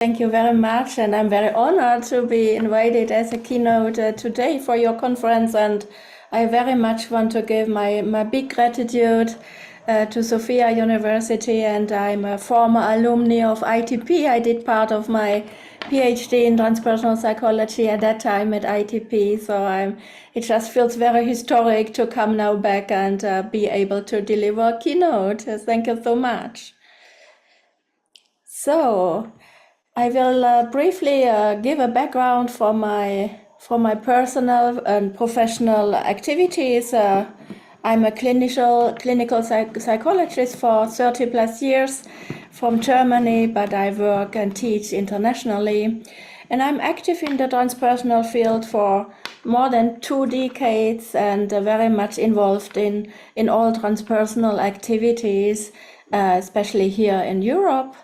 Thank you very much, and I'm very honored to be invited as a keynote today for your conference, and I very much want to give my big gratitude to Sophia University, and I'm a former alumni of ITP. I did part of my PhD in transpersonal psychology at that time at ITP, so it just feels very historic to come now back and be able to deliver a keynote. Thank you so much. So I will briefly give a background for my personal and professional activities. I'm a clinical psychologist for 30 plus years from Germany, but I work and teach internationally. And I'm active in the transpersonal field for more than 2 decades and very much involved in all transpersonal activities, especially here in Europe.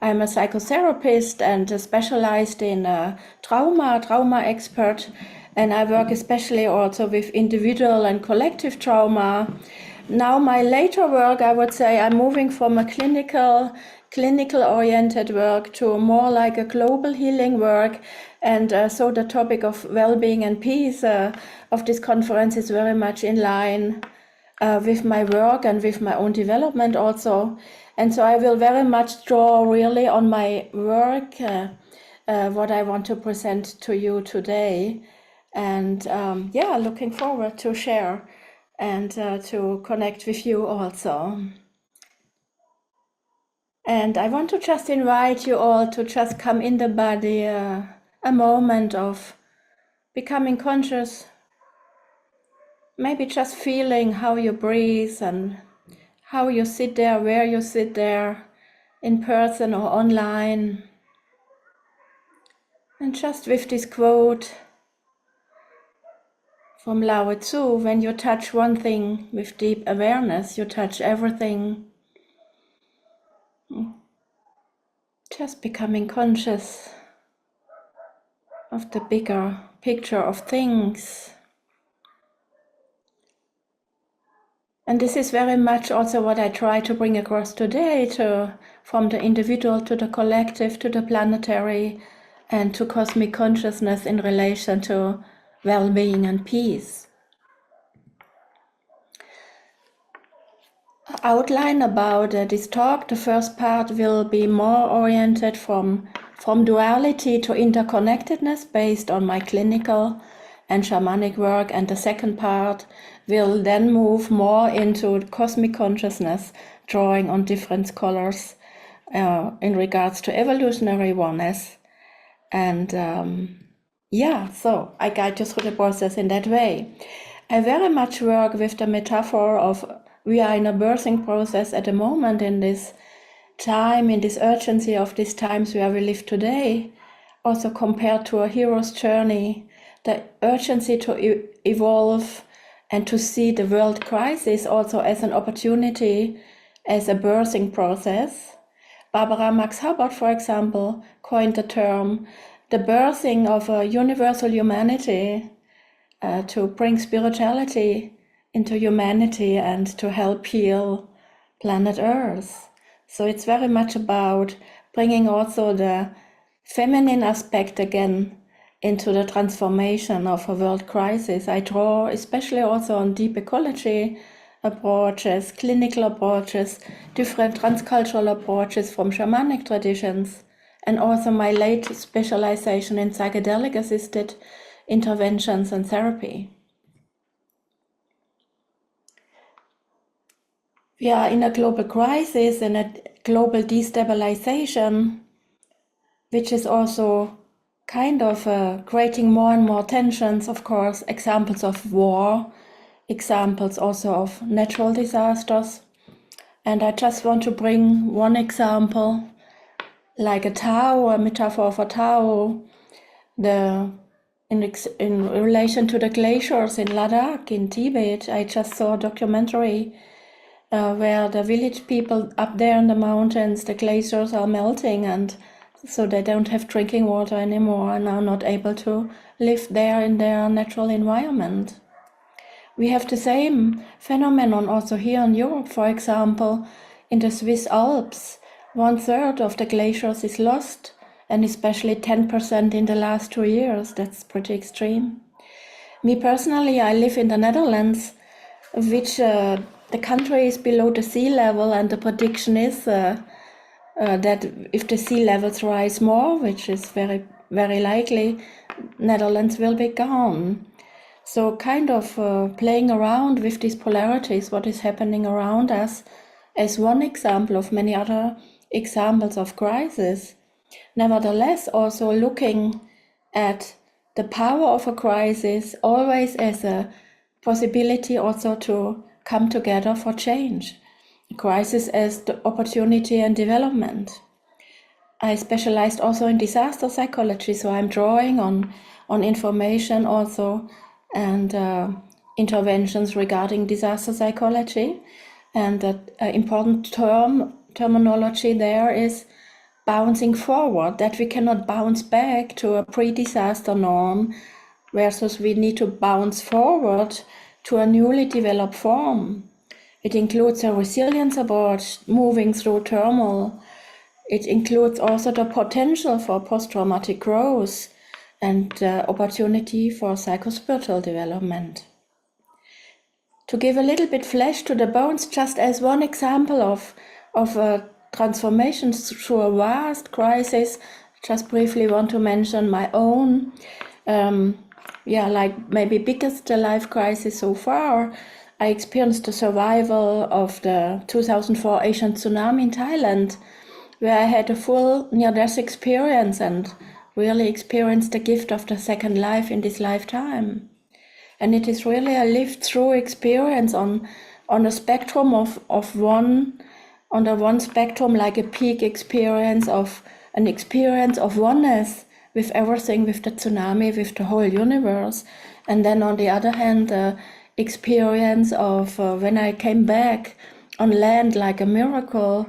I'm a psychotherapist and specialized in trauma expert, and I work especially also with individual and collective trauma. Now my later work, I would say I'm moving from a clinical oriented work to more like a global healing work, and so the topic of well-being and peace of this conference is very much in line with my work and with my own development also. And so I will very much draw really on my work, what I want to present to you today. And looking forward to share and to connect with you also. And I want to just invite you all to just come in the body, a moment of becoming conscious, maybe just feeling how you breathe and how you sit there, where you sit there, in person or online. And just with this quote from Lao Tzu, when you touch one thing with deep awareness, you touch everything. Just becoming conscious of the bigger picture of things. And this is very much also what I try to bring across today, from the individual to the collective to the planetary and to cosmic consciousness in relation to well-being and peace. Outline about this talk. The first part will be more oriented from duality to interconnectedness based on my clinical and shamanic work, and the second part will then move more into cosmic consciousness, drawing on different scholars in regards to evolutionary oneness. And so I guide you through the process in that way. I very much work with the metaphor of we are in a birthing process at the moment in this time, in this urgency of these times where we live today, also compared to a hero's journey, the urgency to evolve and to see the world crisis also as an opportunity, as a birthing process. Barbara Max Hubbard, for example, coined the term the birthing of a universal humanity to bring spirituality into humanity and to help heal planet Earth. So it's very much about bringing also the feminine aspect again into the transformation of a world crisis. I draw especially also on deep ecology approaches, clinical approaches, different transcultural approaches from shamanic traditions, and also my late specialization in psychedelic assisted interventions and therapy. We are in a global crisis and a global destabilization, which is also kind of creating more and more tensions, of course, examples of war, examples also of natural disasters. And I just want to bring one example, like a Tao, a metaphor for Tao, in relation to the glaciers in Ladakh, in Tibet. I just saw a documentary where the village people up there in the mountains, the glaciers are melting, and so they don't have drinking water anymore and are not able to live there in their natural environment. We have the same phenomenon also here in Europe, for example, in the Swiss Alps. 1/3 of the glaciers is lost and especially 10% in the last 2 years. That's pretty extreme. Me personally, I live in the Netherlands, which the country is below the sea level, and the prediction is that if the sea levels rise more, which is very, very likely, Netherlands will be gone. So kind of playing around with these polarities, what is happening around us, as one example of many other examples of crisis. Nevertheless, also looking at the power of a crisis always as a possibility also to come together for change. A crisis as the opportunity and development. I specialized also in disaster psychology, so I'm drawing on information also and interventions regarding disaster psychology. And the important terminology there is bouncing forward, that we cannot bounce back to a pre-disaster norm, versus we need to bounce forward to a newly developed form. It includes a resilience approach, moving through turmoil. It includes also the potential for post-traumatic growth and opportunity for psychospiritual development. To give a little bit flesh to the bones, just as one example of a transformation through a vast crisis, just briefly want to mention my own, like maybe biggest life crisis so far. I experienced the survival of the 2004 Asian tsunami in Thailand, where I had a full near-death experience and really experienced the gift of the second life in this lifetime. And it is really a lived-through experience on a spectrum of one, on the one spectrum, like a peak experience of an experience of oneness with everything, with the tsunami, with the whole universe. And then on the other hand, the experience of when I came back on land like a miracle,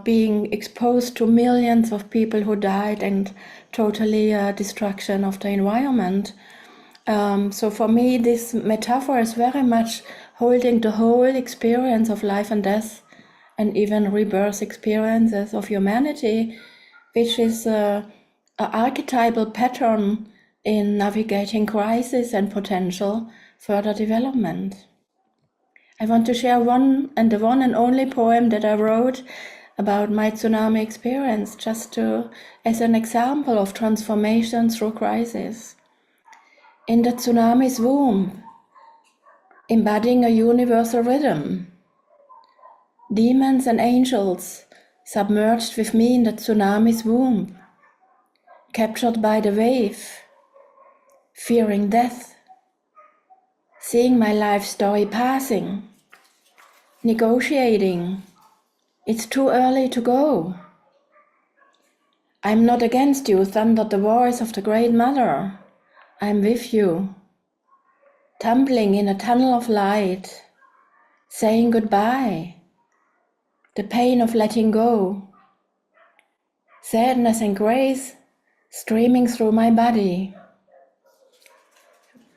being exposed to millions of people who died and totally destruction of the environment. So for me, this metaphor is very much holding the whole experience of life and death, and even rebirth experiences of humanity, which is an archetypal pattern in navigating crisis and potential further development. I want to share the one and only poem that I wrote about my tsunami experience, just as an example of transformation through crisis. In the tsunami's womb, embodying a universal rhythm, demons and angels submerged with me in the tsunami's womb, captured by the wave, fearing death, seeing my life story passing, negotiating, it's too early to go. I'm not against you, thundered the voice of the Great Mother. I'm with you, tumbling in a tunnel of light, saying goodbye, the pain of letting go, sadness and grace streaming through my body.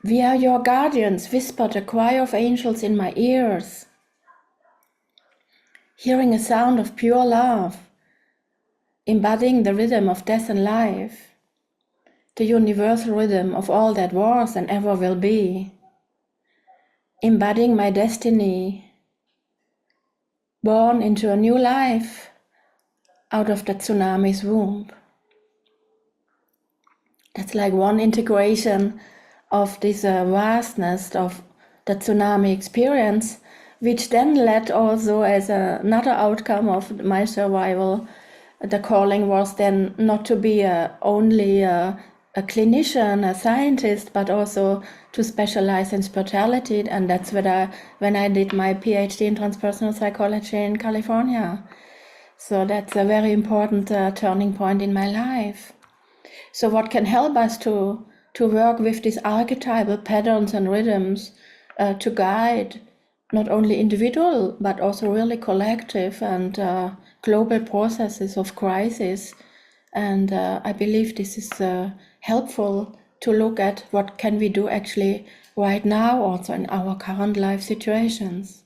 We are your guardians, whispered a choir of angels in my ears, hearing a sound of pure love, embodying the rhythm of death and life, the universal rhythm of all that was and ever will be, embodying my destiny, born into a new life out of the tsunami's womb. That's like one integration of this vastness of the tsunami experience, which then led also as another outcome of my survival. The calling was then not to be only a clinician, a scientist, but also to specialize in spirituality. And that's when I did my PhD in transpersonal psychology in California. So that's a very important turning point in my life. So what can help us to work with these archetypal patterns and rhythms to guide not only individual, but also really collective and global processes of crisis. And I believe this is helpful to look at what can we do actually right now, also in our current life situations.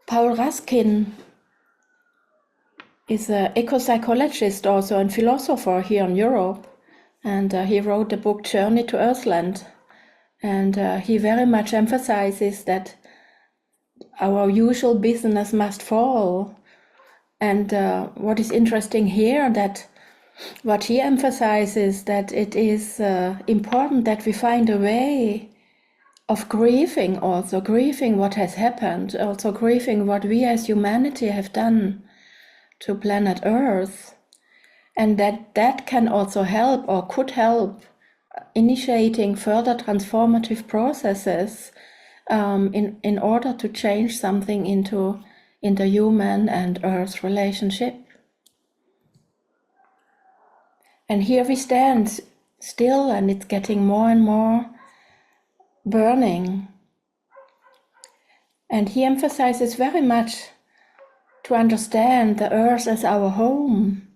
Paul Ruskin is an eco-psychologist also and philosopher here in Europe. And he wrote the book Journey to Earthland. And he very much emphasizes that our usual business must fall. And what is interesting here, that what he emphasizes, that it is important that we find a way of grieving, also grieving what has happened, also grieving what we as humanity have done to planet Earth, and that can also help, or could help, initiating further transformative processes in order to change something in the human and Earth relationship. And here we stand still, and it's getting more and more burning. And he emphasizes very much to understand the Earth as our home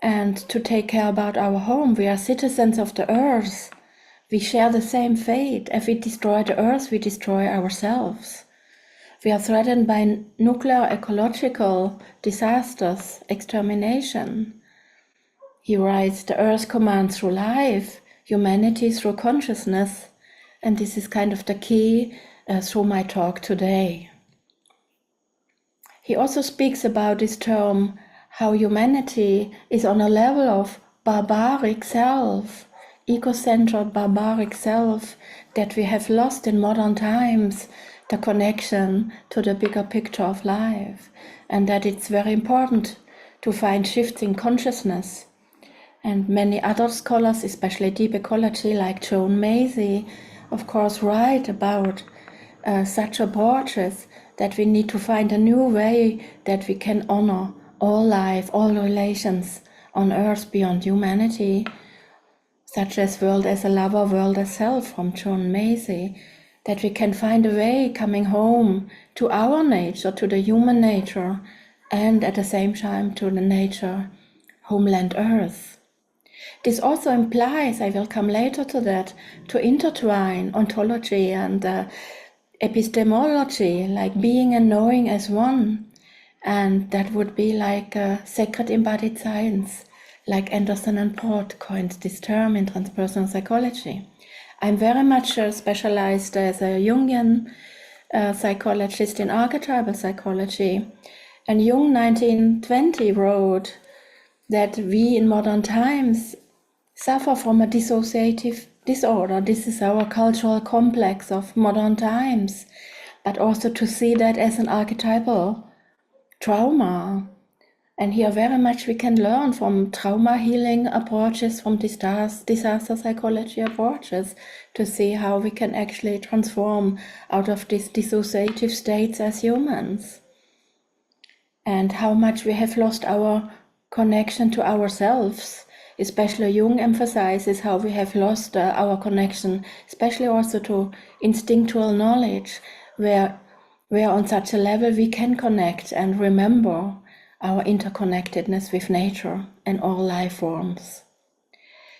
and to take care about our home. We are citizens of the Earth. We share the same fate. If we destroy the Earth, we destroy ourselves. We are threatened by nuclear ecological disasters, extermination. He writes, the Earth commands through life, humanity through consciousness. And this is kind of the key through my talk today. He also speaks about this term, how humanity is on a level of barbaric self, egocentric barbaric self, that we have lost in modern times the connection to the bigger picture of life, and that it's very important to find shifts in consciousness. And many other scholars, especially deep ecology like Joan Macy, of course, write about such approaches, that we need to find a new way that we can honor all life, all relations on Earth beyond humanity, such as World as a Lover, World as Self from Joan Macy, that we can find a way coming home to our nature, to the human nature, and at the same time to the nature, homeland Earth. This also implies, I will come later to that, to intertwine ontology and epistemology, like being and knowing as one. And that would be like sacred embodied science, like Anderson and Broad coined this term in transpersonal psychology. I'm very much specialized as a Jungian psychologist in archetypal psychology. And Jung 1920 wrote that we in modern times suffer from a dissociative disorder. This is our cultural complex of modern times, but also to see that as an archetypal trauma. And here very much we can learn from trauma healing approaches, from disaster psychology approaches, to see how we can actually transform out of these dissociative states as humans. And how much we have lost our connection to ourselves. Especially Jung emphasizes how we have lost our connection, especially also to instinctual knowledge, where on such a level we can connect and remember our interconnectedness with nature and all life forms.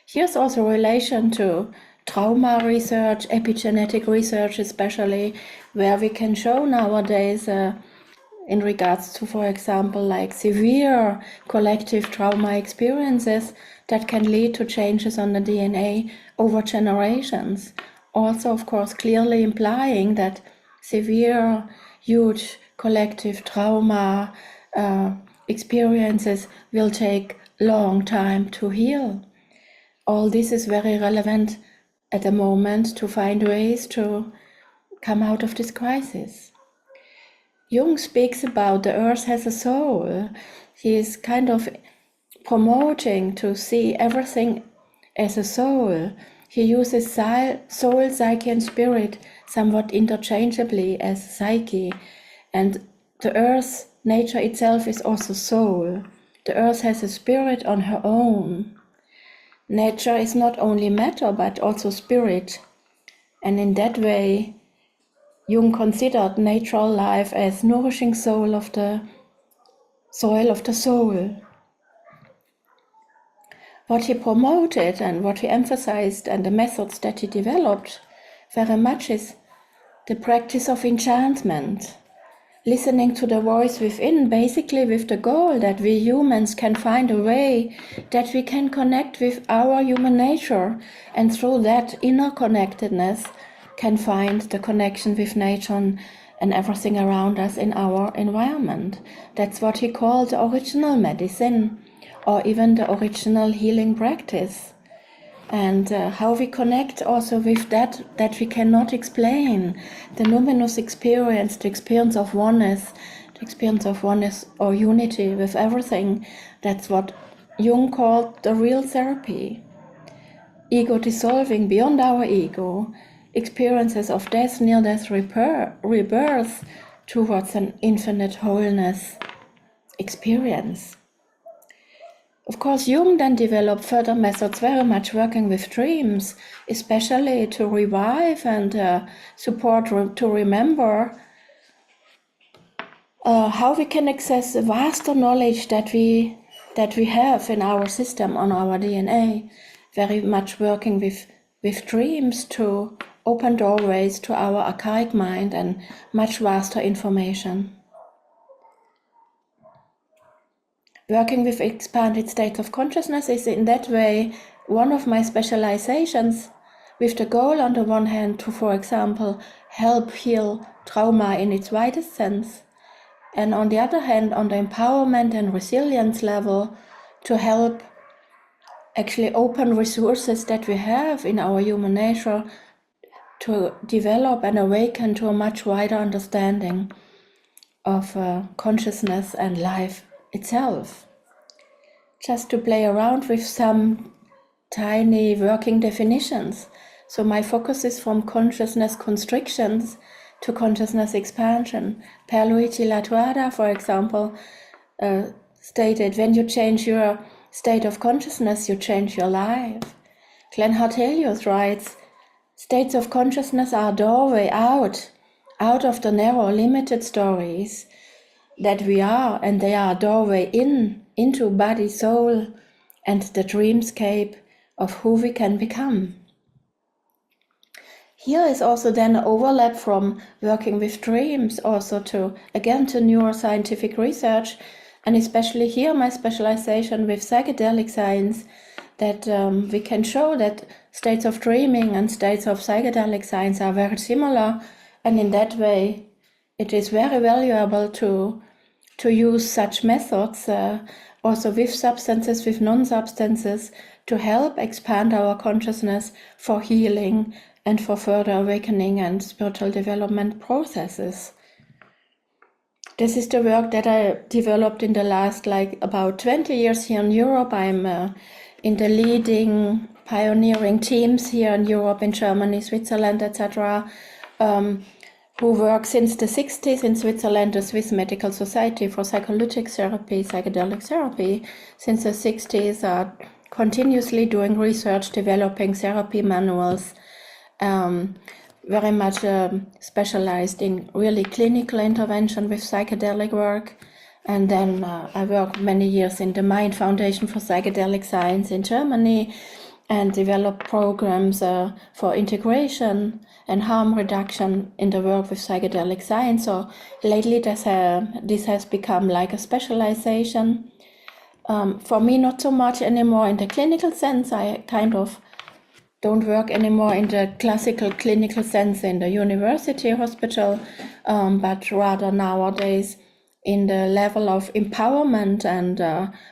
Here's also a relation to trauma research, epigenetic research especially, where we can show nowadays in regards to, for example, like severe collective trauma experiences that can lead to changes on the DNA over generations. Also, of course, clearly implying that severe, huge collective trauma experiences will take long time to heal. All this is very relevant at the moment to find ways to come out of this crisis. Jung speaks about the Earth has a soul. He is kind of promoting to see everything as a soul. He uses soul, psyche and spirit somewhat interchangeably as psyche. And the Earth, nature itself, is also soul. The Earth has a spirit on her own. Nature is not only matter but also spirit. And in that way, Jung considered natural life as nourishing soil of the soil of the soul. What he promoted and what he emphasized and the methods that he developed very much is the practice of enchantment, listening to the voice within, basically with the goal that we humans can find a way that we can connect with our human nature, and through that inner connectedness can find the connection with nature and everything around us in our environment. That's what he called the original medicine, or even the original healing practice. And how we connect also with that we cannot explain, the numinous experience, the experience of oneness, or unity with everything. That's what Jung called the real therapy. Ego dissolving beyond our ego, experiences of death, near-death rebirth towards an infinite wholeness experience. Of course, Jung then developed further methods very much working with dreams, especially to revive and support to remember how we can access the vaster knowledge that we have in our system, on our DNA, very much working with dreams to open doorways to our archaic mind and much vaster information. Working with expanded states of consciousness is in that way one of my specializations, with the goal on the one hand to, for example, help heal trauma in its widest sense, and on the other hand, on the empowerment and resilience level, to help actually open resources that we have in our human nature to develop and awaken to a much wider understanding of consciousness and life itself. Just to play around with some tiny working definitions. So my focus is from consciousness constrictions to consciousness expansion. Pierluigi Latuada, for example, stated, when you change your state of consciousness, you change your life. Glenn Hartelius writes, states of consciousness are a doorway out of the narrow, limited stories that we are, and they are a doorway into body, soul, and the dreamscape of who we can become. Here is also then an overlap from working with dreams also to neuroscientific research, and especially here my specialization with psychedelic science, that we can show that states of dreaming and states of psychedelic science are very similar, and in that way it is very valuable to use such methods also with substances, with non-substances, to help expand our consciousness for healing and for further awakening and spiritual development processes. This is the work that I developed in the last about 20 years here in Europe. I'm in the leading pioneering teams here in Europe, in Germany, Switzerland, etc., who work since the 60s in Switzerland, the Swiss Medical Society for Psychologic Therapy, Psychedelic Therapy, since the 60s are continuously doing research, developing therapy manuals, very much specialized in really clinical intervention with psychedelic work. And then I worked many years in the Mind Foundation for Psychedelic Science in Germany, and developed programs for integration and harm reduction in the work with psychedelic science. So lately this has become like a specialization. For me, not so much anymore in the clinical sense. I kind of don't work anymore in the classical clinical sense in the university hospital, but rather nowadays in the level of empowerment and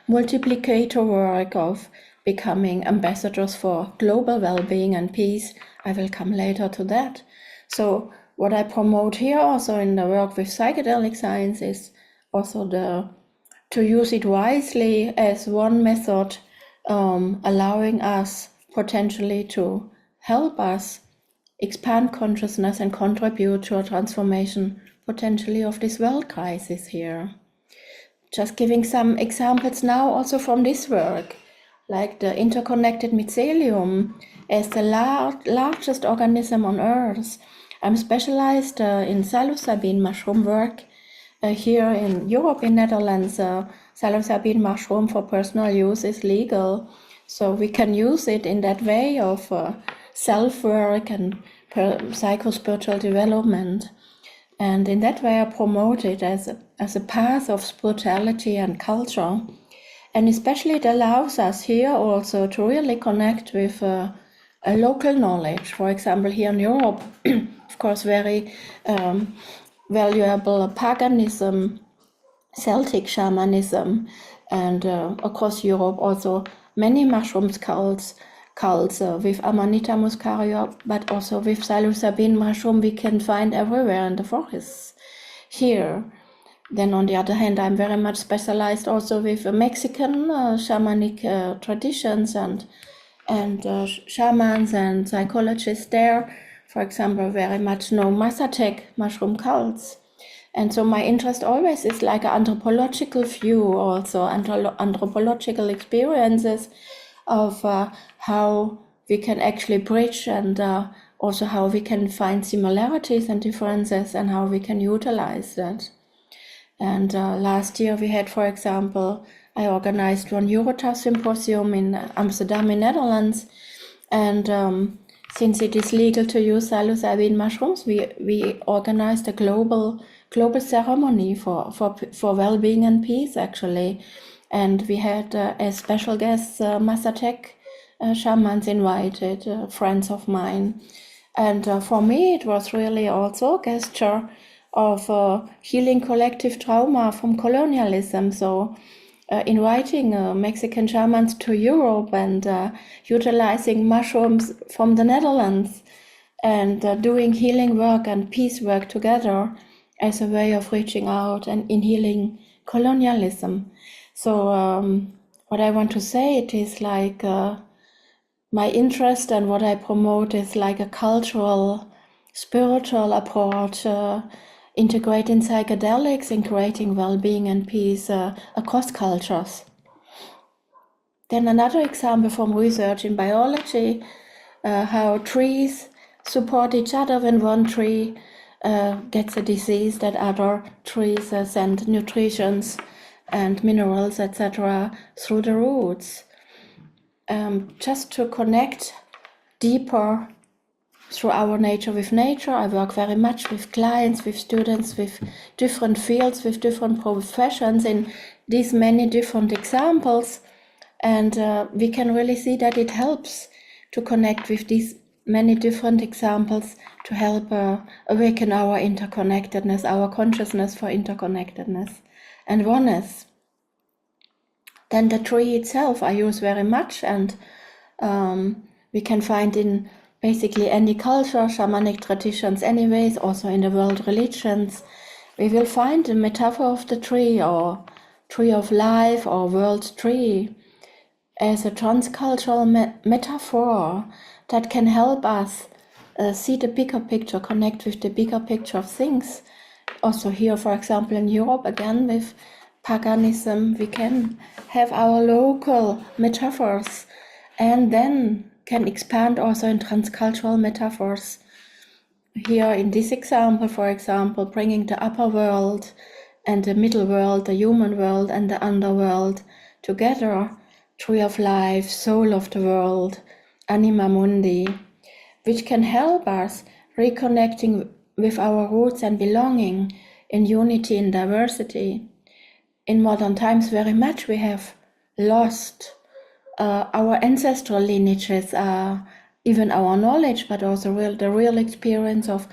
multiplicator work of becoming ambassadors for global well-being and peace. I will come later to that. So what I promote here also in the work with psychedelic science is also to use it wisely as one method, allowing us potentially to help us expand consciousness and contribute to a transformation potentially of this world crisis here. Just giving some examples now also from this work, like the interconnected mycelium as the largest organism on Earth. I'm specialized in psilocybin mushroom work here in Europe, in Netherlands. Psilocybin mushroom for personal use is legal, so we can use it in that way of self-work and psycho-spiritual development. And in that way, I promote it as a path of spirituality and culture. And especially it allows us here also to really connect with a local knowledge. For example, here in Europe, of course, very valuable paganism, Celtic shamanism, and across Europe also many mushrooms cults with Amanita muscaria, but also with psilocybin mushroom we can find everywhere in the forests here. Then on the other hand, I'm very much specialized also with Mexican shamanic traditions and shamans and psychologists there. For example, very much know Mazatec mushroom cults. And so my interest always is like an anthropological view, also anthropological experiences of how we can actually bridge, and also how we can find similarities and differences and how we can utilize that. And last year we had, for example, I organized one Eurotaf symposium in Amsterdam in Netherlands. And since it is legal to use psilocybin mushrooms, we organized a global ceremony for well-being and peace, actually. And we had as special guests Mazatec shamans invited, friends of mine. And for me, it was really also a gesture of healing collective trauma from colonialism. So inviting Mexican shamans to Europe and utilizing mushrooms from the Netherlands and doing healing work and peace work together as a way of reaching out and in healing colonialism. So what I want to say, it is like my interest and what I promote is like a cultural, spiritual approach, integrating psychedelics and creating well-being and peace across cultures. Then another example from research in biology, how trees support each other. When one tree gets a disease, that other trees send nutrients and minerals, etc., through the roots. Just to connect deeper through our nature with nature. I work very much with clients, with students, with different fields, with different professions in these many different examples. And we can really see that it helps to connect with these many different examples to help awaken our interconnectedness, our consciousness for interconnectedness and oneness. Then the tree itself I use very much, and we can find in basically any culture, shamanic traditions anyways, also in the world religions. We will find a metaphor of the tree or tree of life or world tree as a transcultural metaphor that can help us see the bigger picture, connect with the bigger picture of things. Also here, for example, in Europe, again with paganism, we can have our local metaphors and then can expand also in transcultural metaphors. Here in this example, for example, bringing the upper world and the middle world, the human world and the underworld together, tree of life, soul of the world, anima mundi, which can help us reconnecting with our roots and belonging in unity and diversity. In modern times, very much we have lost our ancestral lineages, even our knowledge, but also the real experience of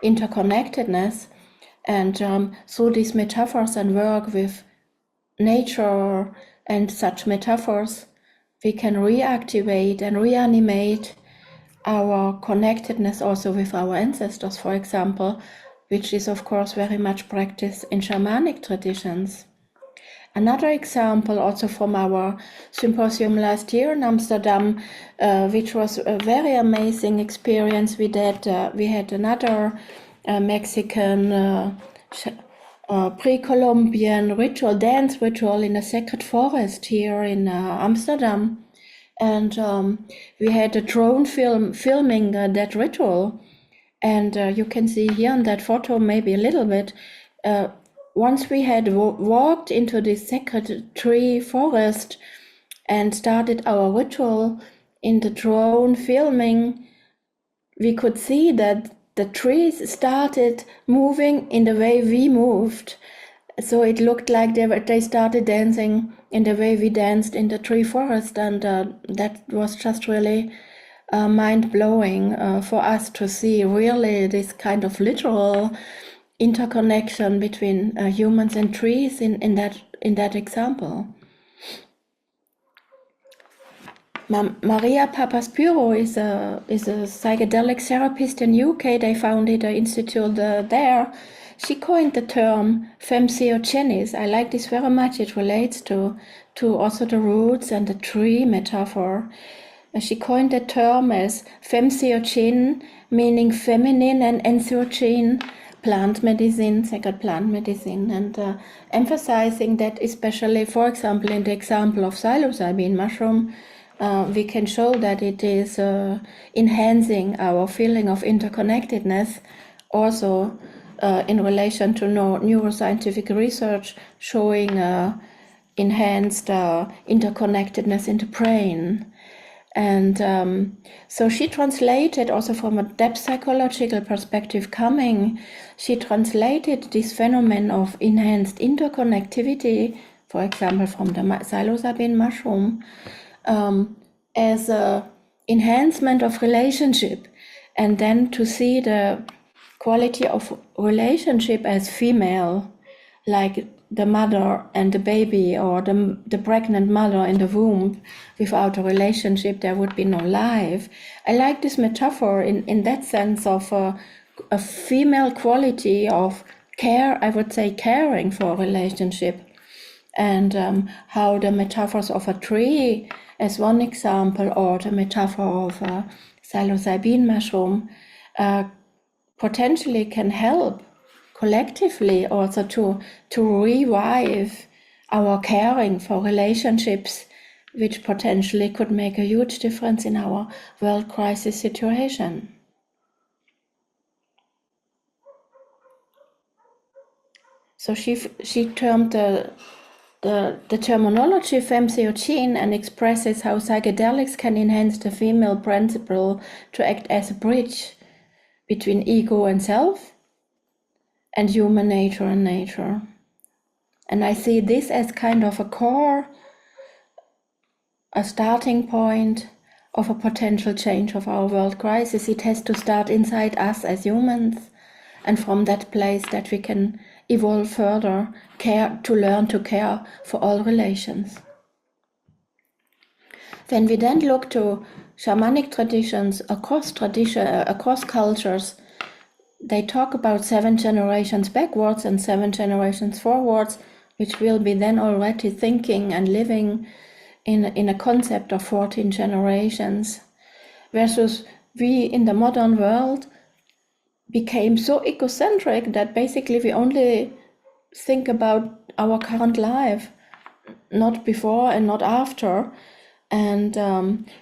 interconnectedness. And through these metaphors and work with nature and such metaphors, we can reactivate and reanimate our connectedness also with our ancestors, for example, which is of course very much practiced in shamanic traditions. Another example also from our symposium last year in Amsterdam, which was a very amazing experience we did. We had another Mexican pre-Columbian dance ritual in a sacred forest here in Amsterdam. And we had a drone filming that ritual. And you can see here in that photo maybe a little bit, once we had walked into this sacred tree forest and started our ritual in the drone filming, we could see that the trees started moving in the way we moved. So it looked like they started dancing in the way we danced in the tree forest, and that was just really mind-blowing for us to see really this kind of literal interconnection between humans and trees in that example. Maria Papaspuro is a psychedelic therapist in UK. They founded an institute there. She coined the term femsiogenis. I like this very much. It relates to also the roots and the tree metaphor. She coined the term as femsiogen, meaning feminine, and entheogen, plant medicine, sacred plant medicine, and emphasizing that, especially, for example, in the example of psilocybin mushroom, we can show that it is enhancing our feeling of interconnectedness, also in relation to neuroscientific research showing enhanced interconnectedness in the brain. And so she translated, also from a depth psychological perspective she translated this phenomenon of enhanced interconnectivity, for example, from the psilocybin mushroom, as an enhancement of relationship, and then to see the quality of relationship as female, like the mother and the baby, or the pregnant mother in the womb. Without a relationship, there would be no life. I like this metaphor in that sense of a female quality of care, I would say caring for a relationship, and how the metaphors of a tree, as one example, or the metaphor of a psilocybin mushroom, potentially can help collectively also to revive our caring for relationships, which potentially could make a huge difference in our world crisis situation. So she termed the terminology femsiogen and expresses how psychedelics can enhance the female principle to act as a bridge between ego and self, and human nature and nature. And I see this as kind of a core, a starting point of a potential change of our world crisis. It has to start inside us as humans, and from that place that we can evolve further, to learn to care for all relations. When we then look to shamanic traditions across cultures, they talk about 7 generations backwards and 7 generations forwards, which will be then already thinking and living in a concept of 14 generations, versus we in the modern world became so egocentric that basically we only think about our current life, not before and not after. And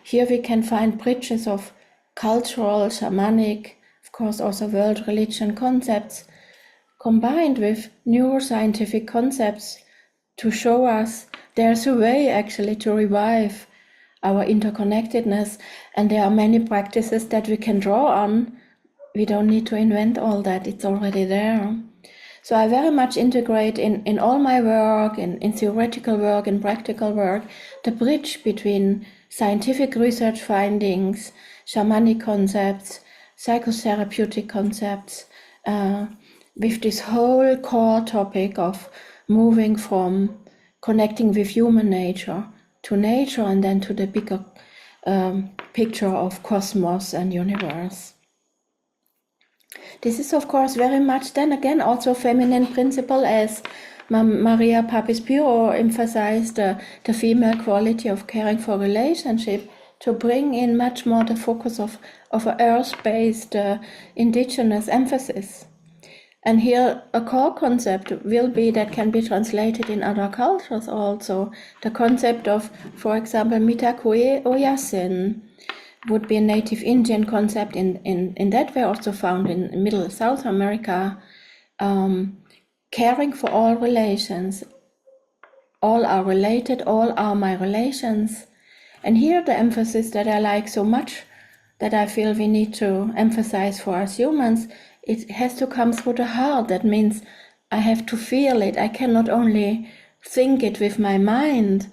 here we can find bridges of cultural, shamanic, of course also world religion concepts, combined with neuroscientific concepts to show us there's a way actually to revive our interconnectedness. And there are many practices that we can draw on. We don't need to invent all that, it's already there. So I very much integrate in all my work, in theoretical work, in practical work, the bridge between scientific research findings, shamanic concepts, psychotherapeutic concepts, with this whole core topic of moving from connecting with human nature to nature, and then to the bigger picture of cosmos and universe. This is, of course, very much then again also feminine principle, as Maria Papaspuro emphasized the female quality of caring for relationship, to bring in much more the focus of an earth-based indigenous emphasis. And here a core concept will be, that can be translated in other cultures also, the concept of, for example, Mitakue Oyasin, would be a native Indian concept in that way, also found in Middle South America, caring for all relations. All are related, all are my relations. And here the emphasis that I like so much that I feel we need to emphasize for us humans, it has to come through the heart. That means I have to feel it. I cannot only think it with my mind.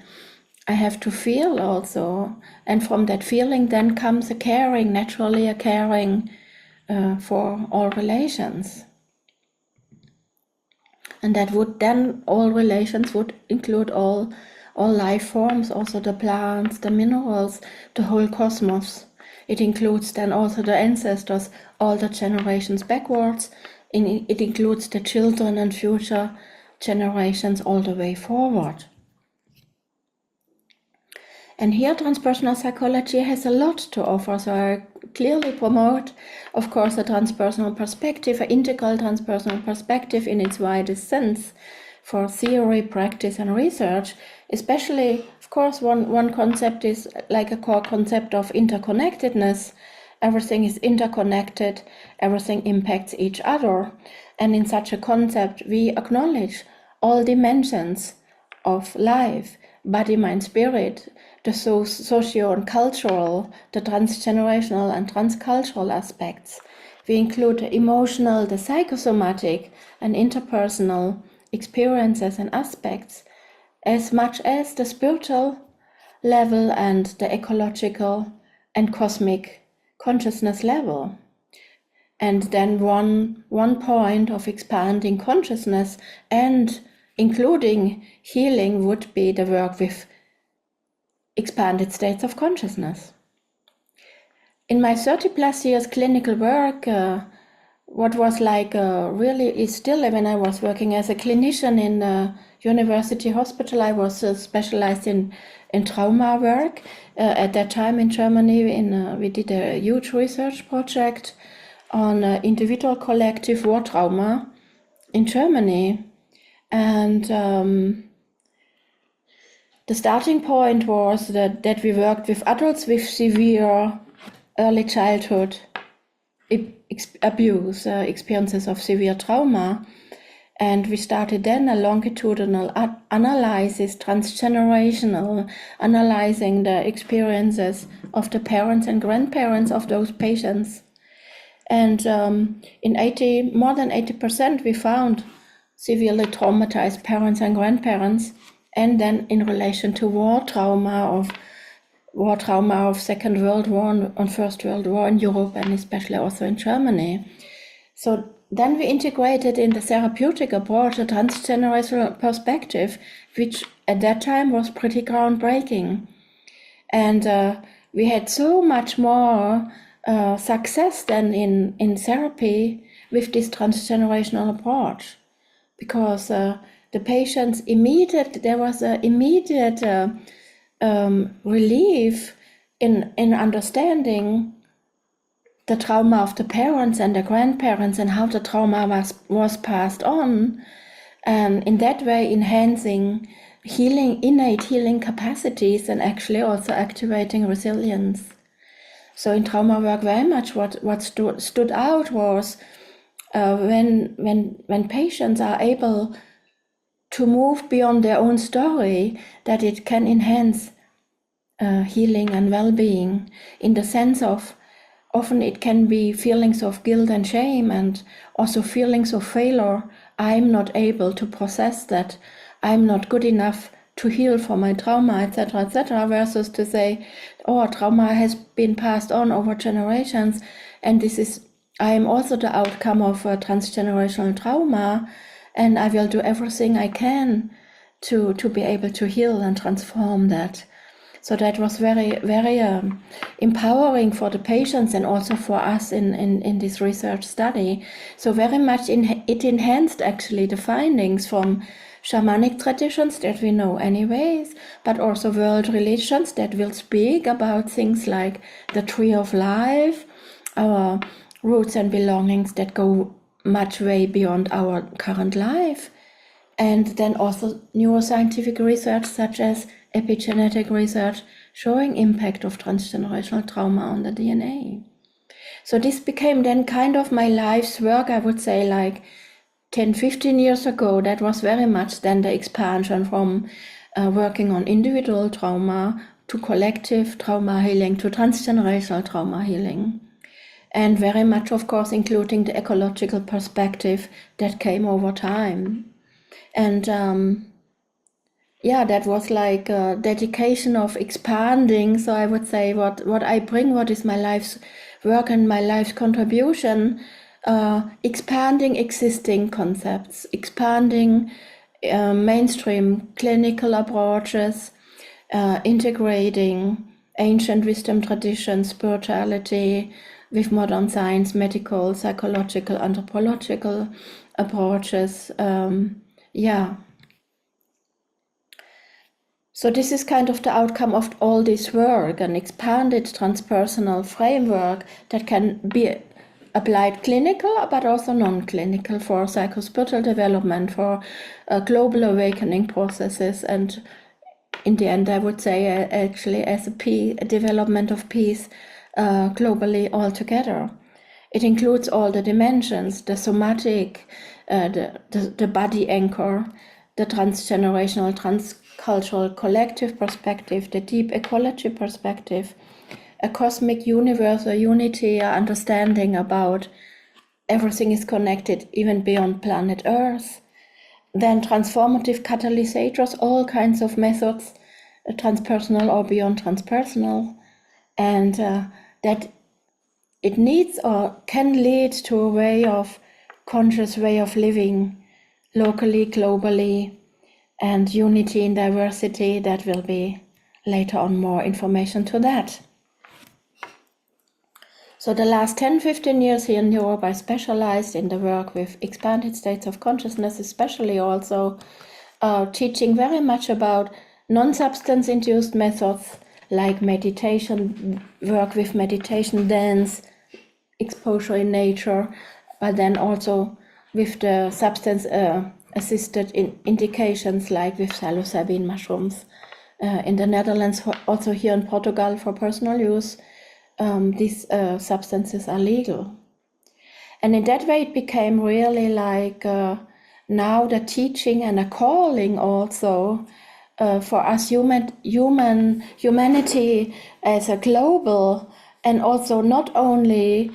I have to feel also. And from that feeling then comes a caring, naturally a caring for all relations. And that would then, all relations would include all life forms, also the plants, the minerals, the whole cosmos. It includes then also the ancestors, all the generations backwards. It includes the children and future generations all the way forward. And here transpersonal psychology has a lot to offer, so I clearly promote, of course, a transpersonal perspective, an integral transpersonal perspective in its widest sense for theory, practice, and research. Especially, of course, one concept is like a core concept of interconnectedness. Everything is interconnected, everything impacts each other. And in such a concept, we acknowledge all dimensions of life, body, mind, spirit, the socio and cultural, the transgenerational and transcultural aspects. We include the emotional, the psychosomatic and interpersonal experiences and aspects, as much as the spiritual level and the ecological and cosmic consciousness level. And then one point of expanding consciousness and including healing would be the work with expanded states of consciousness. In my 30 plus years clinical work, what was like really is still, when I was working as a clinician in a university hospital, I was specialized in trauma work. At that time in Germany, we did a huge research project on individual collective war trauma in Germany. And the starting point was that we worked with adults with severe early childhood abuse, experiences of severe trauma. And we started then a longitudinal analysis, transgenerational, analyzing the experiences of the parents and grandparents of those patients. And in more than 80%, we found severely traumatized parents and grandparents. And then in relation to war trauma of Second World War and First World War in Europe, and especially also in Germany. So then we integrated in the therapeutic approach a transgenerational perspective, which at that time was pretty groundbreaking. And we had so much more success than in therapy with this transgenerational approach, because the patients there was an immediate relief in understanding the trauma of the parents and the grandparents and how the trauma was passed on, and in that way enhancing innate healing capacities and actually also activating resilience. So in trauma work, very much what stood out was when patients are able to move beyond their own story, that it can enhance healing and well-being, in the sense of often it can be feelings of guilt and shame, and also feelings of failure. I'm not able to process that. I'm not good enough to heal from my trauma, etc., versus to say, oh, trauma has been passed on over generations, and I am also the outcome of transgenerational trauma, and I will do everything I can to be able to heal and transform that. So that was very, very empowering for the patients and also for us in this research study. So very much it enhanced actually the findings from shamanic traditions that we know anyways, but also world religions that will speak about things like the tree of life, our roots and belongings that go much way beyond our current life. And then also neuroscientific research such as epigenetic research showing impact of transgenerational trauma on the DNA. So this became then kind of my life's work, I would say, like 10-15 years ago. That was very much then the expansion from working on individual trauma to collective trauma healing, to transgenerational trauma healing. And very much, of course, including the ecological perspective that came over time. And that was like a dedication of expanding. So I would say what I bring, what is my life's work and my life's contribution, expanding existing concepts, expanding mainstream clinical approaches, integrating ancient wisdom traditions, spirituality with modern science, medical, psychological, anthropological approaches. So this is kind of the outcome of all this work, an expanded transpersonal framework that can be applied clinical, but also non-clinical for psychospiritual development, for global awakening processes, and in the end, I would say actually as a development of peace globally altogether. It includes all the dimensions, the somatic, the body anchor, the transgenerational, transcultural collective perspective, the deep ecology perspective, a cosmic universal unity, understanding about everything is connected even beyond planet Earth. Then transformative catalyzers, all kinds of methods, transpersonal or beyond transpersonal, and that it needs or can lead to a conscious way of living locally, globally, and unity in diversity. That will be later on more information to that. So the last 10-15 years here in Europe, I specialized in the work with expanded states of consciousness, especially also teaching very much about non-substance induced methods like meditation, work with meditation, dance, exposure in nature, but then also with the substance assisted indications like with psilocybin mushrooms. In the Netherlands, also here in Portugal for personal use, these substances are legal. And in that way it became really like now the teaching and a calling also for us humanity as a global, and also not only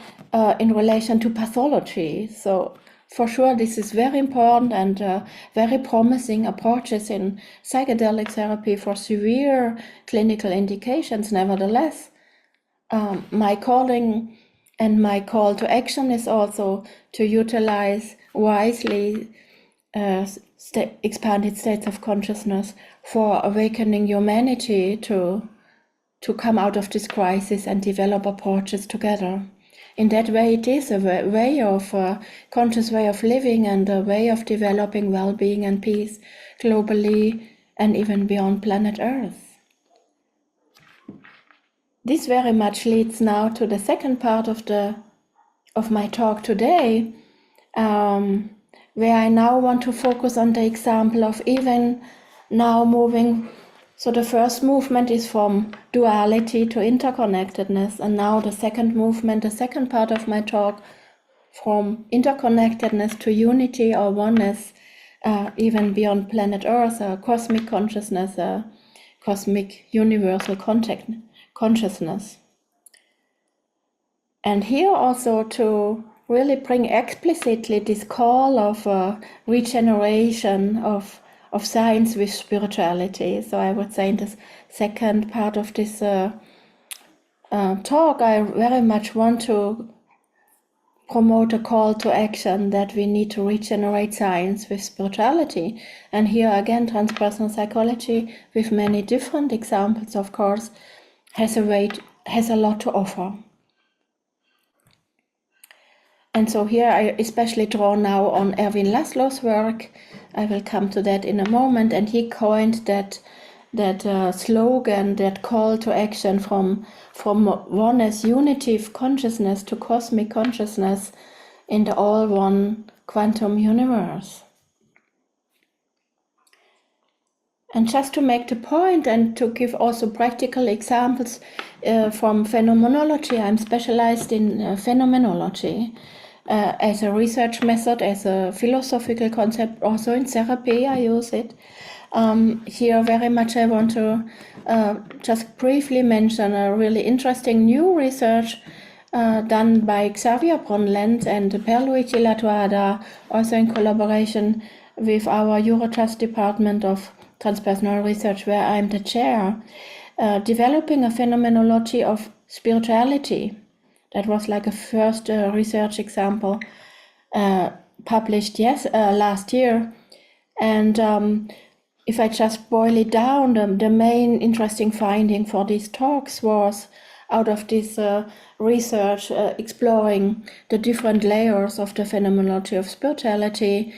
in relation to pathology. So for sure this is very important and very promising approaches in psychedelic therapy for severe clinical indications. Nevertheless, my calling and my call to action is also to utilize wisely expanded states of consciousness for awakening humanity to come out of this crisis and develop approaches together. In that way, it is a way of conscious way of living and a way of developing well-being and peace globally and even beyond planet Earth. This very much leads now to the second part of my talk today, where I now want to focus on the example of even now moving. So the first movement is from duality to interconnectedness, and now the second movement, the second part of my talk, from interconnectedness to unity or oneness, even beyond planet Earth, a cosmic consciousness, a cosmic universal consciousness. And here also to really bring explicitly this call of regeneration of science with spirituality. So I would say in this second part of this talk, I very much want to promote a call to action that we need to regenerate science with spirituality. And here again, transpersonal psychology, with many different examples, of course, has a lot to offer. And so here I especially draw now on Erwin Laszlo's work. I will come to that in a moment. And he coined that slogan, that call to action from oneness, unity of consciousness to cosmic consciousness in the all-one quantum universe. And just to make the point and to give also practical examples from phenomenology, I'm specialized in phenomenology as a research method, as a philosophical concept. Also in therapy I use it. Here very much I want to just briefly mention a really interesting new research done by Xavier Bronlent and Pierluigi Latuada, also in collaboration with our Eurojust Department of Transpersonal Research, where I'm the chair, developing a phenomenology of spirituality. That was like a first research example published last year. And if I just boil it down, the main interesting finding for these talks was out of this research exploring the different layers of the phenomenology of spirituality,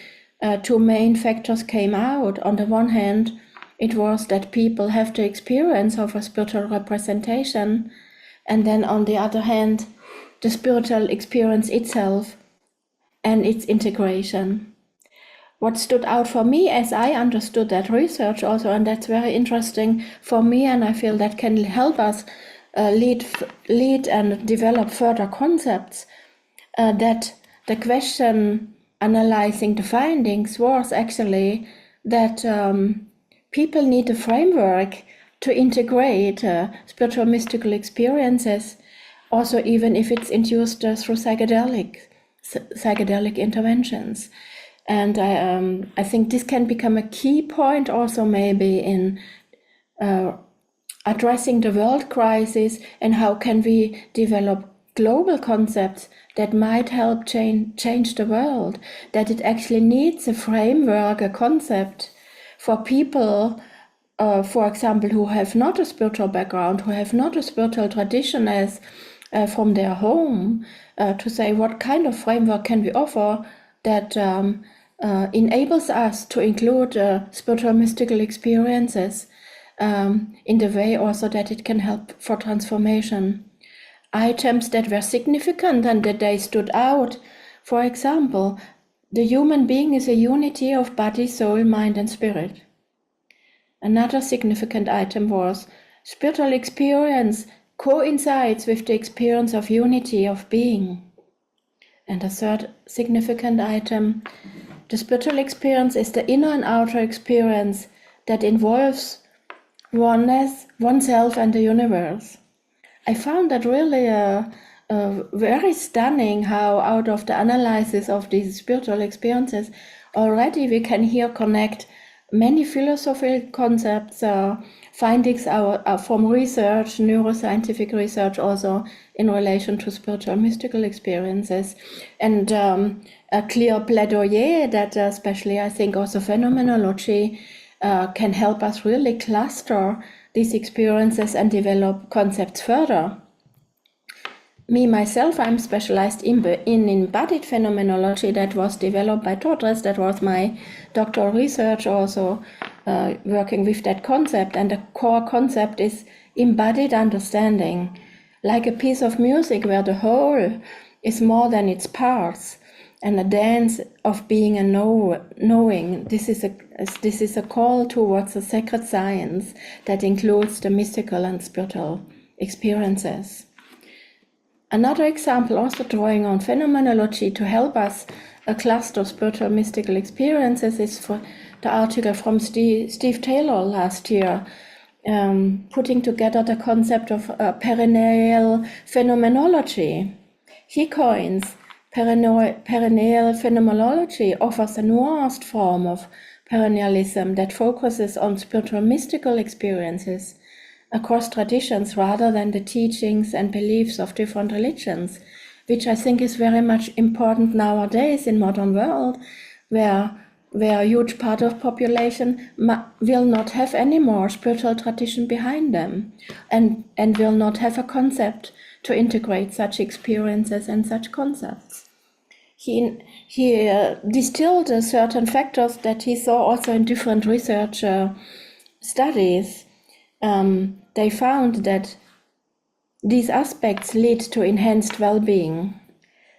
two main factors came out. On the one hand, it was that people have the experience of a spiritual representation, and then on the other hand, the spiritual experience itself and its integration. What stood out for me as I understood that research also, and that's very interesting for me, and I feel that can help us lead and develop further concepts, that the question analyzing the findings was actually that people need a framework to integrate spiritual mystical experiences, also even if it's induced through psychedelic interventions. And I think this can become a key point also maybe in addressing the world crisis, and how can we develop global concepts that might help change the world, that it actually needs a framework, a concept for people, for example, who have not a spiritual background, who have not a spiritual tradition as from their home, to say what kind of framework can we offer that enables us to include spiritual mystical experiences in the way also that it can help for transformation. Items that were significant and that they stood out, for example, the human being is a unity of body, soul, mind, and spirit. Another significant item was spiritual experience coincides with the experience of unity of being. And a third significant item, the spiritual experience is the inner and outer experience that involves oneness, oneself, and the universe. I found that really very stunning how out of the analysis of these spiritual experiences, already we can here connect many philosophical concepts, findings from research, neuroscientific research also in relation to spiritual mystical experiences, and a clear plaidoyer that especially I think also phenomenology can help us really cluster these experiences and develop concepts further. Me, myself, I'm specialized in embodied phenomenology that was developed by Torres. That was my doctoral research also, working with that concept. And the core concept is embodied understanding, like a piece of music where the whole is more than its parts, and a dance of being and knowing. This is a call towards a sacred science that includes the mystical and spiritual experiences. Another example, also drawing on phenomenology to help us cluster spiritual mystical experiences, is for the article from Steve Taylor last year, putting together the concept of perennial phenomenology. He coins perennial phenomenology offers a nuanced form of perennialism that focuses on spiritual mystical experiences across traditions rather than the teachings and beliefs of different religions, which I think is very much important nowadays in modern world, where a huge part of population will not have any more spiritual tradition behind them, and will not have a concept to integrate such experiences and such concepts. He distilled certain factors that he saw also in different research studies. They found that these aspects lead to enhanced well-being,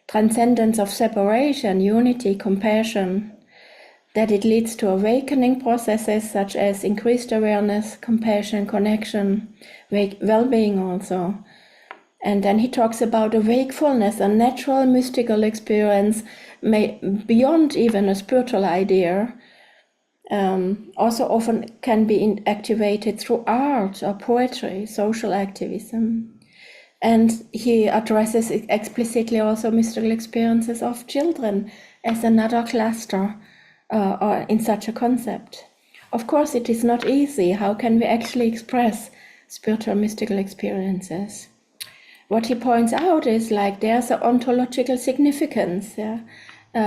transcendence of separation, unity, compassion, that it leads to awakening processes such as increased awareness, compassion, connection, well-being also. And then he talks about a wakefulness, a natural mystical experience beyond even a spiritual idea. also often can be activated through art or poetry, social activism. And he addresses explicitly also mystical experiences of children as another cluster or in such a concept. Of course, it is not easy. How can we actually express spiritual mystical experiences? What he points out is like there's an ontological significance. Yeah?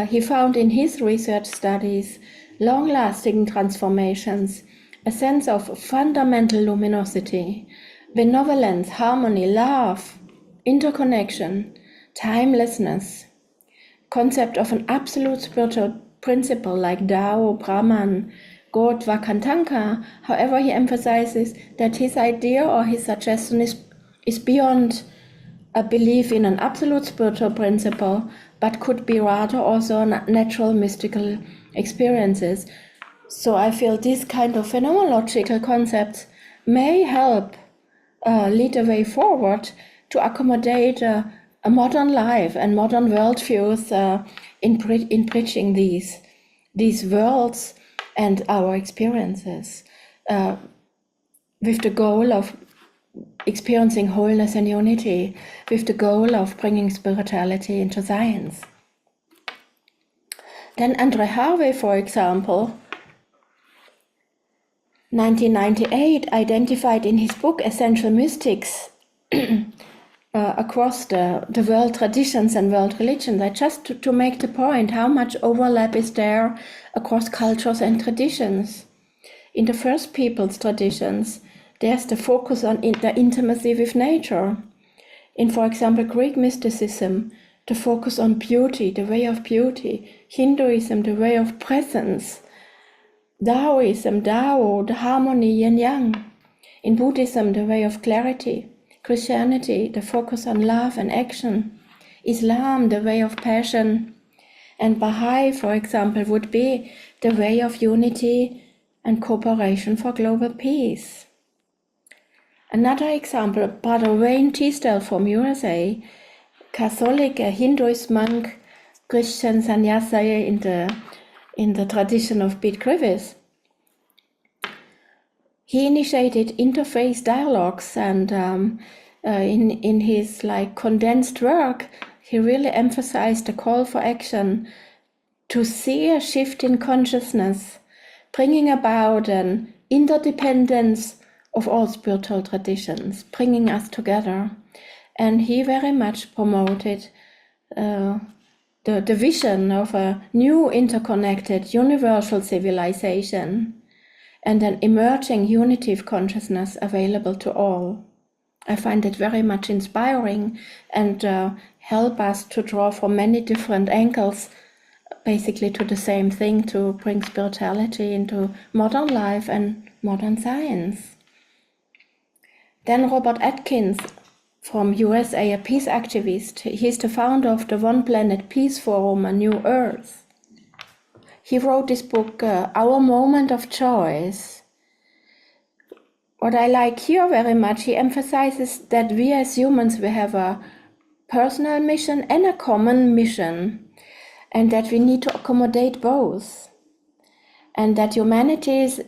He found in his research studies long-lasting transformations, a sense of fundamental luminosity, benevolence, harmony, love, interconnection, timelessness, concept of an absolute spiritual principle like Tao, Brahman, God, Vakantanka. However, he emphasizes that his idea or his suggestion is beyond a belief in an absolute spiritual principle, but could be rather also natural mystical experiences. So I feel this kind of phenomenological concepts may help lead a way forward to accommodate a modern life and modern worldviews in preaching these worlds and our experiences with the goal of experiencing wholeness and unity, with the goal of bringing spirituality into science. Then Andre Harvey, for example, 1998, identified in his book Essential Mystics across the world traditions and world religions, just to make the point how much overlap is there across cultures and traditions. In the First Peoples traditions, there's the focus on the intimacy with nature. In, for example, Greek mysticism, the focus on beauty, the way of beauty. Hinduism, the way of presence. Taoism, Tao, the harmony, yin yang. In Buddhism, the way of clarity. Christianity, the focus on love and action. Islam, the way of passion. And Baha'i, for example, would be the way of unity and cooperation for global peace. Another example, Brother Wayne Teasdale from USA, Catholic, a Hinduist monk, Christian sannyasi in the tradition of Pete Griffiths. He initiated interfaith dialogues, and in his condensed work, he really emphasized the call for action to see a shift in consciousness, bringing about an interdependence of all spiritual traditions, bringing us together. And he very much promoted the vision of a new interconnected universal civilization and an emerging unity of consciousness available to all. I find it very much inspiring and help us to draw from many different angles basically to the same thing, to bring spirituality into modern life and modern science. Then Robert Atkins from USA, a peace activist. He's the founder of the One Planet Peace Forum, A New Earth. He wrote this book, Our Moment of Choice. What I like here very much, he emphasizes that we as humans, we have a personal mission and a common mission, and that we need to accommodate both. And that humanity is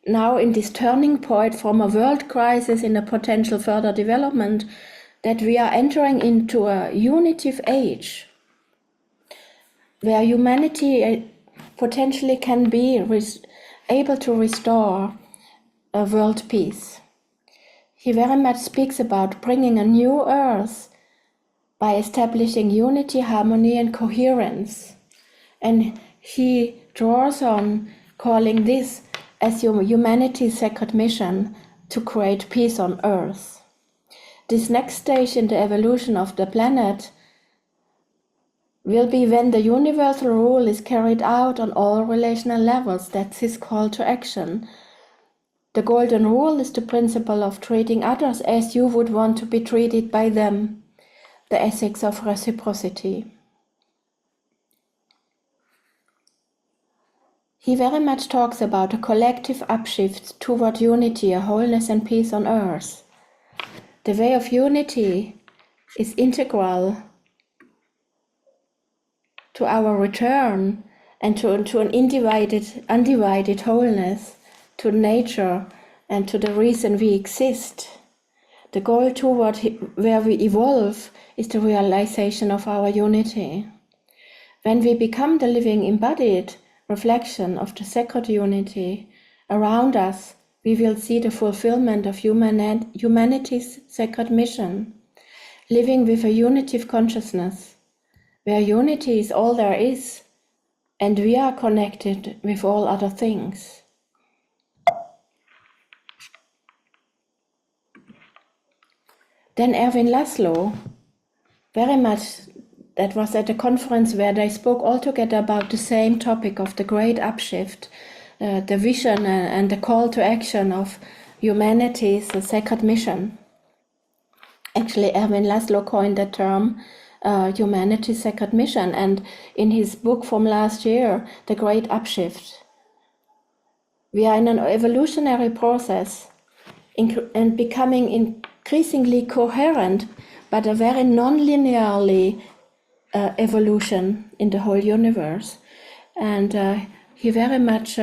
now in this turning point from a world crisis in a potential further development, that we are entering into a unitive age where humanity potentially can be able to restore a world peace. He very much speaks about bringing a new earth by establishing unity, harmony, and coherence. And he draws on calling this as humanity's sacred mission to create peace on Earth. This next stage in the evolution of the planet will be when the universal rule is carried out on all relational levels. That's his call to action. The golden rule is the principle of treating others as you would want to be treated by them, the ethics of reciprocity. He very much talks about a collective upshift toward unity, a wholeness and peace on earth. The way of unity is integral to our return and to an undivided wholeness, to nature and to the reason we exist. The goal toward where we evolve is the realization of our unity. When we become the living embodied reflection of the sacred unity around us, we will see the fulfillment of humanity's sacred mission, living with a unitive consciousness, where unity is all there is, and we are connected with all other things. Then Erwin Laszlo, very much, that was at a conference where they spoke all together about the same topic of the great upshift, the vision and the call to action of humanity's sacred mission. Actually, Erwin Laszlo coined the term humanity's sacred mission, and in his book from last year, The Great Upshift, we are in an evolutionary process and becoming increasingly coherent, but a very non-linearly evolution in the whole universe. And he very much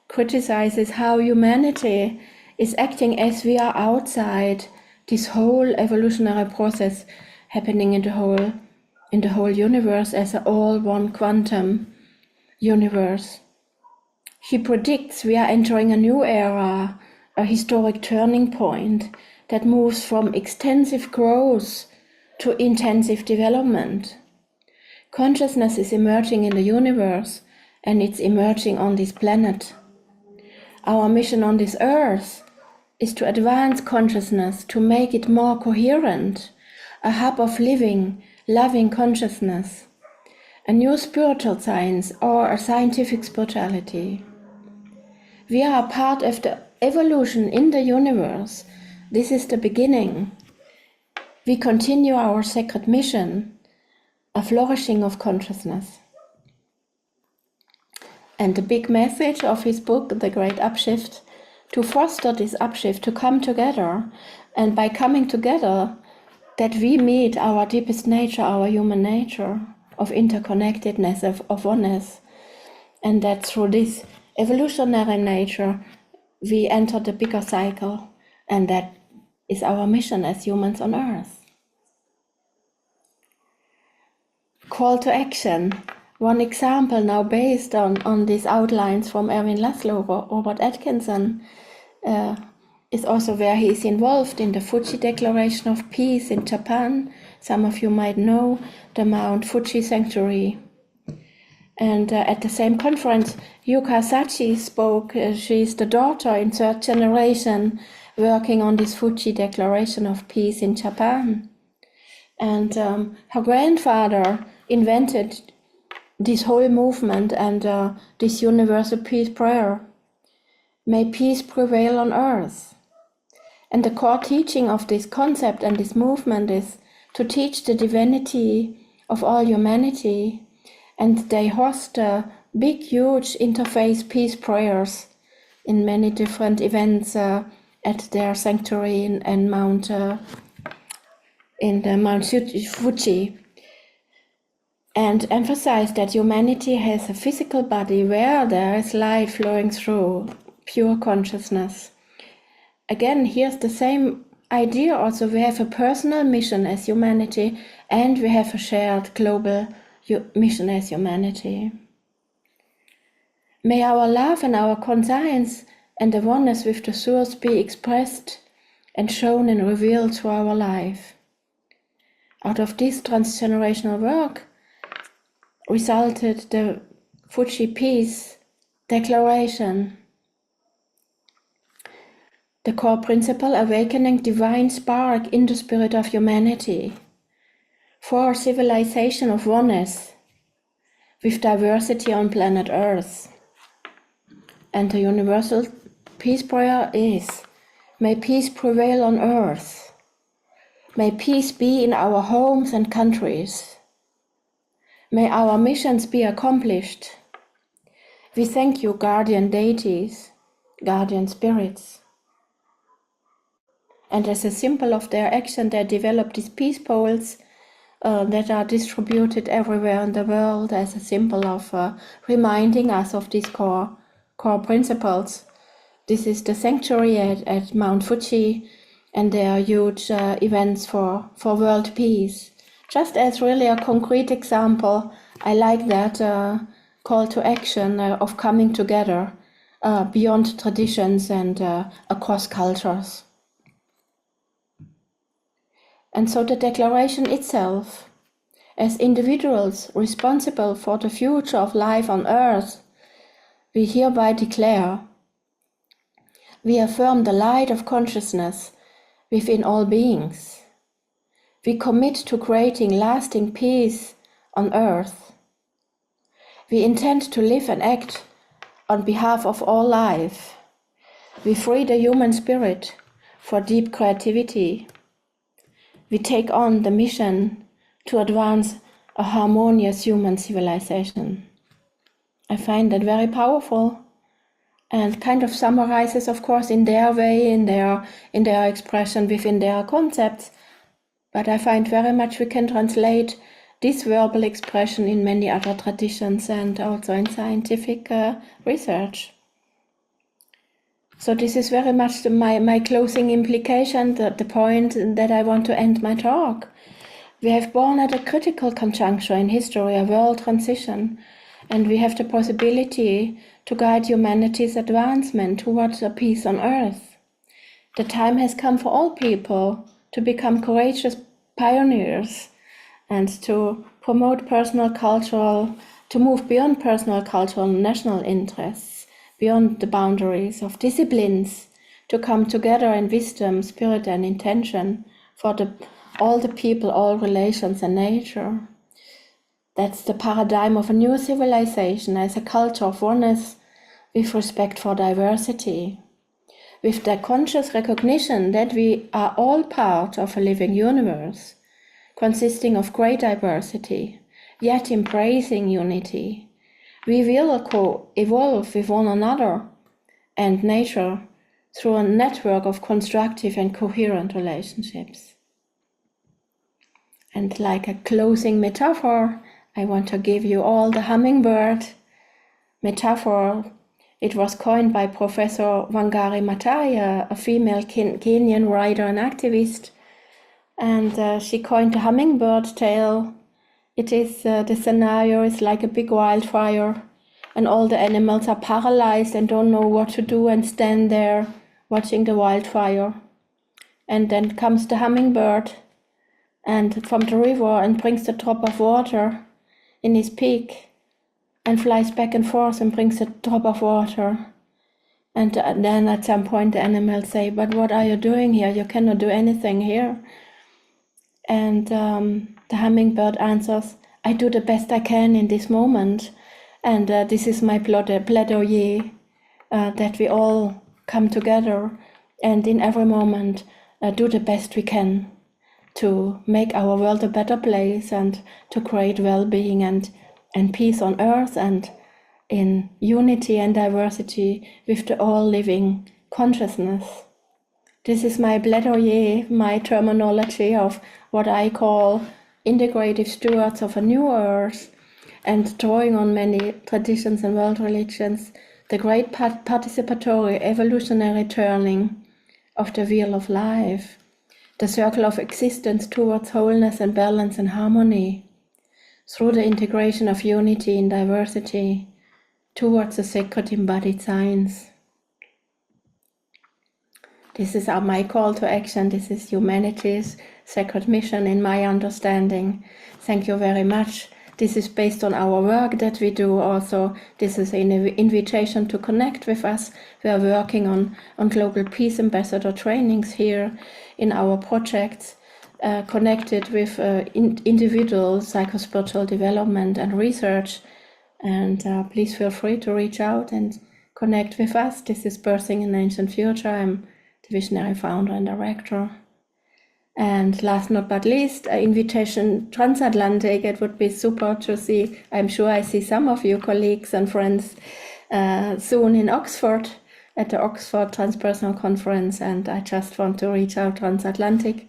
criticizes how humanity is acting as we are outside this whole evolutionary process happening in the whole universe as a all one quantum universe. He predicts we are entering a new era, a historic turning point that moves from extensive growth to intensive development. Consciousness is emerging in the universe, and it's emerging on this planet. Our mission on this earth is to advance consciousness, to make it more coherent, a hub of living, loving consciousness, a new spiritual science or a scientific spirituality. We are a part of the evolution in the universe. This is the beginning. We continue our sacred mission, a flourishing of consciousness. And the big message of his book, The Great Upshift, to foster this upshift, to come together, and by coming together, that we meet our deepest nature, our human nature, of interconnectedness, of oneness, and that through this evolutionary nature, we enter the bigger cycle, and that is our mission as humans on Earth. Call to action. One example now based on these outlines from Erwin Laszlo, Robert Atkinson, is also where he is involved in the Fuji Declaration of Peace in Japan. Some of you might know the Mount Fuji Sanctuary. And at the same conference, Yuka Sachi spoke. She is the daughter in third generation working on this Fuji Declaration of Peace in Japan. And her grandfather invented this whole movement and this universal peace prayer. May peace prevail on earth. And the core teaching of this concept and this movement is to teach the divinity of all humanity. And they host big, huge interfaith peace prayers in many different events at their sanctuary in Mount Fuji. And emphasize that humanity has a physical body where there is light flowing through, pure consciousness. Again, here's the same idea also. We have a personal mission as humanity, and we have a shared global mission as humanity. May our love and our conscience and the oneness with the source be expressed and shown and revealed through our life. Out of this transgenerational work resulted the Fuji Peace Declaration. The core principle, awakening divine spark in the spirit of humanity for civilization of oneness with diversity on planet Earth. And the universal peace prayer is, may peace prevail on earth. May peace be in our homes and countries. May our missions be accomplished. We thank you, guardian deities, guardian spirits. And as a symbol of their action, they developed these peace poles that are distributed everywhere in the world as a symbol of reminding us of these core principles. This is the sanctuary at Mount Fuji, and there are huge events for world peace. Just as really a concrete example, I like that call to action of coming together beyond traditions and across cultures. And so the declaration itself, as individuals responsible for the future of life on Earth, we hereby declare, we affirm the light of consciousness within all beings. We commit to creating lasting peace on Earth. We intend to live and act on behalf of all life. We free the human spirit for deep creativity. We take on the mission to advance a harmonious human civilization. I find that very powerful and kind of summarizes, of course, in their way, in their expression within their concepts. But I find very much we can translate this verbal expression in many other traditions and also in scientific research. So this is very much my closing implication, the point that I want to end my talk. We have born at a critical conjuncture in history, a world transition, and we have the possibility to guide humanity's advancement towards a peace on Earth. The time has come for all people to become courageous pioneers and to promote to move beyond personal, cultural, and national interests, beyond the boundaries of disciplines, to come together in wisdom, spirit, and intention for all the people, all relations, and nature. That's the paradigm of a new civilization as a culture of oneness with respect for diversity, with the conscious recognition that we are all part of a living universe, consisting of great diversity, yet embracing unity. We will co-evolve with one another and nature through a network of constructive and coherent relationships. And like a closing metaphor, I want to give you all the hummingbird metaphor. It was coined by Professor Wangari Maathai, a female Kenyan writer and activist. And she coined the hummingbird tale. It is, the scenario is like a big wildfire, and all the animals are paralyzed and don't know what to do and stand there watching the wildfire. And then comes the hummingbird and from the river and brings the drop of water in his beak and flies back and forth and brings a drop of water. And then at some point the animals say, "But what are you doing here? You cannot do anything here." And the hummingbird answers, "I do the best I can in this moment. And this is my plaidoyer, that we all come together and in every moment do the best we can to make our world a better place and to create well-being and peace on Earth and in unity and diversity with the all-living consciousness." This is my plaidoyer, my terminology of what I call integrative stewards of a new Earth, and drawing on many traditions and world religions, the great participatory evolutionary turning of the wheel of life, the circle of existence towards wholeness and balance and harmony, through the integration of unity in diversity, towards the sacred embodied science. This is my call to action. This is humanity's sacred mission in my understanding. Thank you very much. This is based on our work that we do also. This is an invitation to connect with us. We are working on global peace ambassador trainings here in our projects, connected with individual psychospiritual development and research. And please feel free to reach out and connect with us. This is Birthing an Ancient Future. I'm the visionary founder and director. And last not but least, an invitation transatlantic. It would be super to see, I'm sure I see some of you colleagues and friends soon in Oxford at the Oxford Transpersonal Conference, and I just want to reach out transatlantic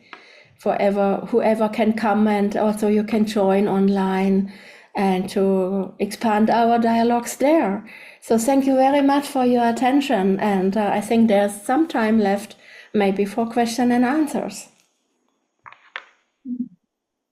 whoever can come, and also you can join online and to expand our dialogues there. So thank you very much for your attention, and I think there's some time left maybe for question and answers.